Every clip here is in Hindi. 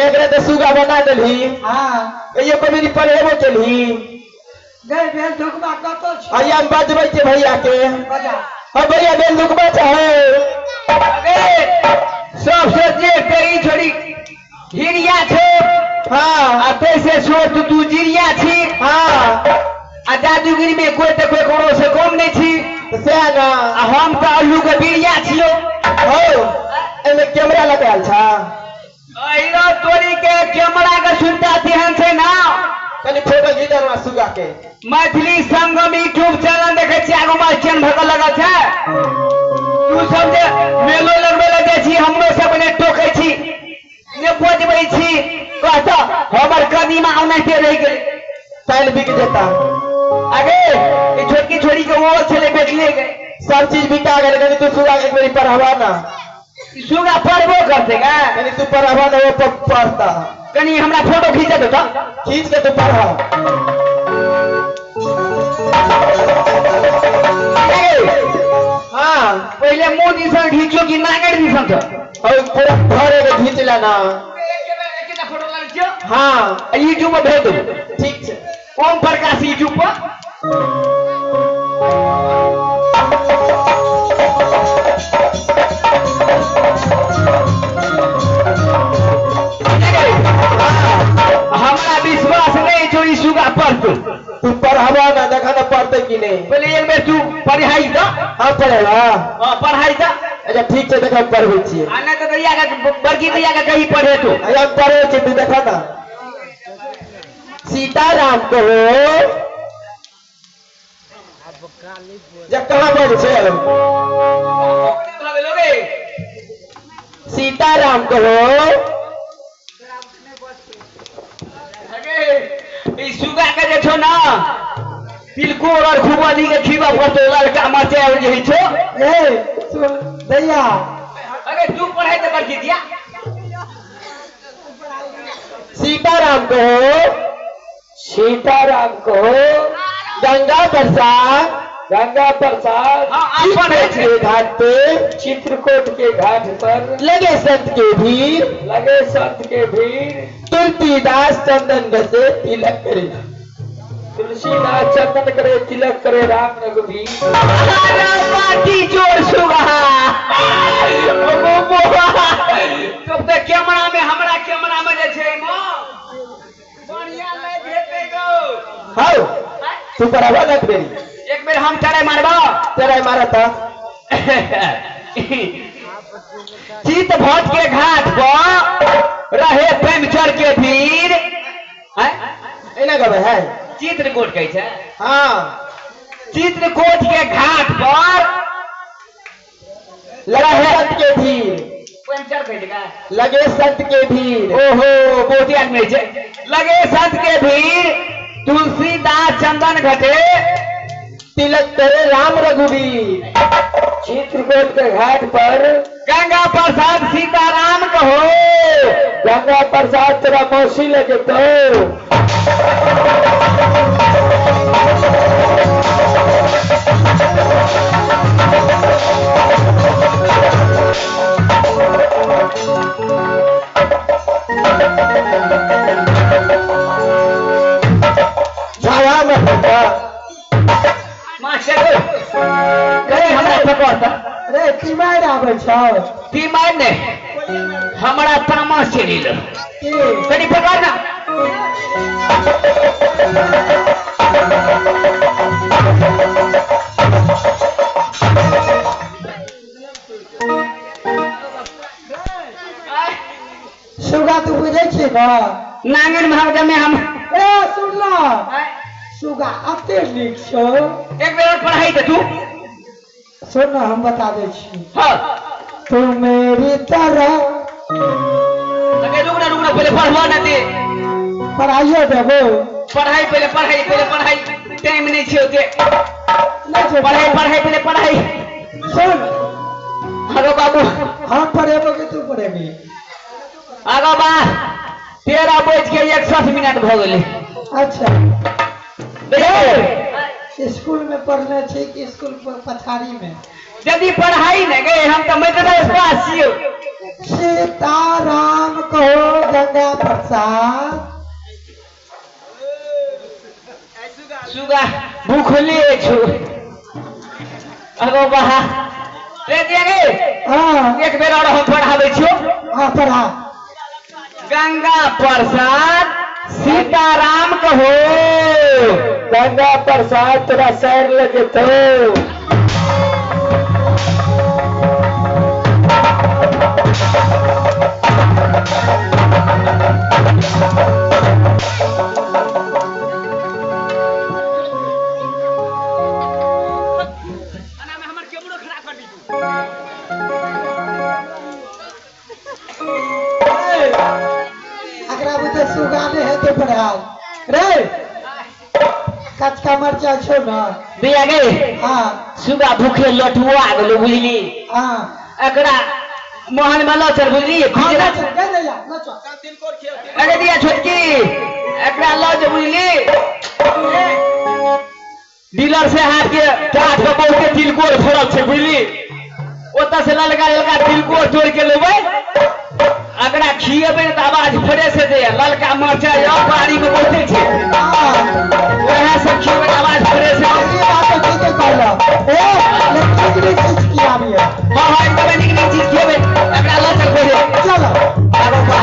एक रात सुगा बना देली। हाँ ये कभी पढ़ेबो केली। गए बेल दुखबा कतो छ आइया हम बजबै के भैया के। बजा हां भैया बेल दुखबा चाहे। अरे सबसे जे तेरी छोड़ी हिरिया छे। हां आ तैसे छोट तू जिरिया छी। हां आ जादूगिरी में कोई तो कोई कोनो से कम नहीं छी। से ना आ हम तो अल्लू के बिरिया छियो। हो एमे कैमरा लगाल छा। अइरो तोरी के कैमरा के सुनता ध्यान से ना कनी फोटो घिचरवा सुगा के। मैथिली संगम यूट्यूब चैनल देखे छी आगो में चैन भगल लगा छै। तू सब जे मेलो लगबे लगे छी हमरो सब ने टोकै छी ने बजबै छी कहता हमर कदीमा औनाते रह गेल टाइल बिक जेता। आगे ये छोटकी छोरी के वो छले बेच ले गए सब चीज बिका गए। कनी तू सुगा के एक बारी पढ़ावा ना। सुगा पढ़बो करते का कनी तू पढ़ावा ना वो पढ़ता। कनी हमरा फोटो खींच दो तो खींच के तू पढ़ा। हाँ पहले मुंह दिसन खींचो कि नागड़ दिसन तो और पूरा भरे के खींच लेना। फोटो लग जो हाँ यूट्यूब में भेज दो। ठीक है। ओम प्रकाश यूट्यूब पर हमारा विश्वास नहीं जो ई सुगा पढ़तो। तू पढ़ावा ना देखा ना पढ़ते कि नहीं। पहले एक बेर तू पढ़ाई तो हाँ पढ़ेगा। पढ़ाई तो अच्छा ठीक है देखा पढ़बे छिए। आना तो दैया का बड़की दैया का कहीं पढ़े तो अरे हम पढ़े छी तू देखा ना। सीताराम कहो जब कहाँ बोल छे। सीताराम कहो ई सुगा के जे छो ना तिलकोर और खुबानी के खीवा पड़तो लड़का मचे और जे छो। ए सुन दैया अरे तू पढ़ाई तो कर दिया। सीताराम कहो। सीताराम कहो गंगा प्रसाद। गंगा प्रसाद चित्रकूट के घाट पे। चित्रकूट के घाट पर लगे संत के भीड़। लगे संत के भीड़। तुलसीदास चंदन घसे तिलक करे। तुलसीदास चंदन करे तिलक करे राम रघुवीर। पार्टी जोर सुगा तब तक कैमरा में हमरा कैमरा में जे छे मो बढ़िया ले भेटे गो। हाउ तू पढ़ावा ना बेरी। एक बेर हम चढ़ाई मारबा चढ़ाई मारा था। चित भट के घाट पर रहे प्रेमचर के भीड़। इना कबे है चित्रकूट कहे छै। हाँ चित्रकूट के घाट पर लगे संत के भीड़। प्रेमचर कहे का लगे संत के भीड़। ओहो बहुत आदमी छै। लगे संत के भीड़ तुलसीदास चंदन घटे तिलक करे राम रघुवीर। चित्रकूट के घाट पर गंगा प्रसाद सीताराम कहो। गंगा प्रसाद तेरा मौसी लगे तो। झाया में होता मास्टर कहीं हमरा पकड़ता रे तिमार आबै छौ। तीमार ने हमरा तामस चली लो की कहीं पकड़ ना। सुगा तू बुझे छी ना। नांगन भाग में हम ए सुन ना सुगा अते नीक छौ। एक बेर और पढ़ाई दे तू। सुन ना हम बता दे छी। हाँ तू मेरी तरह लगे रुकना पहले पढ़वा ना दे। पढ़ाइयो देबो। पढ़ाई पहले पढ़ाई टाइम नहीं छे ओते। नहीं छौ पढ़ाई पहले पढ़ाई। सुन आगो बाबू हम पढ़ेबो कि तू पढ़ेबी। आगो बा 13:61 भ गेलै। अच्छा देखो स्कूल में पढ़ने छी कि स्कूल पछाड़ी में। यदि पढ़ाई न गए हम तो मैट्रिक पास छियो। सीताराम कहो गंगा प्रसाद। सुगा भूखले छु अगो बहा रे दिया गे हाँ एक बेर और हम पढ़ाबै छियो। हाँ पढ़ा। गंगा प्रसाद सीताराम कहो। गंगा प्रसाद तेरा सैर लगे तो अगरा बुझे सुगा ने है तो पढ़ा रे कचका मरचा छो ना दिया गे हाँ सुगा भूखे लठुआ गेलो बुझली हाँ एकरा मोहन में लचर बुझली हाँ नचो दे दे या नचो। अरे दिया छोटकी एकरा लज बुझली डीलर से हाथ के काट के बहुत के तिलकोर फोड़ल छे बुझली ओता से ललका ललका तिलकोर तोड़ के लेबै अगरा खिएबै त आवाज फ्रेश दे ललका मरचा या बाड़ी में बहुते छे हाँ ओहे सब खिएबै त आवाज फ्रेश दे। ये बात तो ठीक है कहला ए लेकिन कितनी चीज की आ रही है। हां हां एकदम निक निक चीज खिएबै एकरा लचर खोजे चलो आगो बा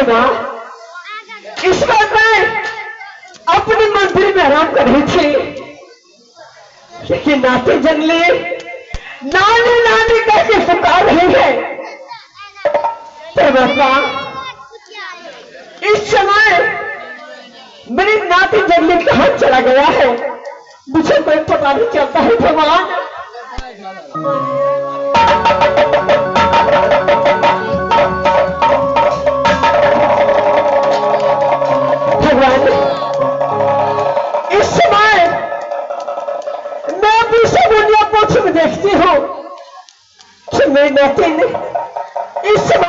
माँ, इस बार मैं अपने मंदिर में आराम कर रही थी, लेकिन नाते जंगली नानी नानी कह के पुकार रहे हैं। परमात्मा, इस समय मेरी नाती जंगली कहाँ चला गया है, मुझे कोई पता नहीं चलता है भगवान। भगवान, इस समय मैं पीछे दुनिया पोछ में देखती हूँ कि मेरी नाती ने इस समय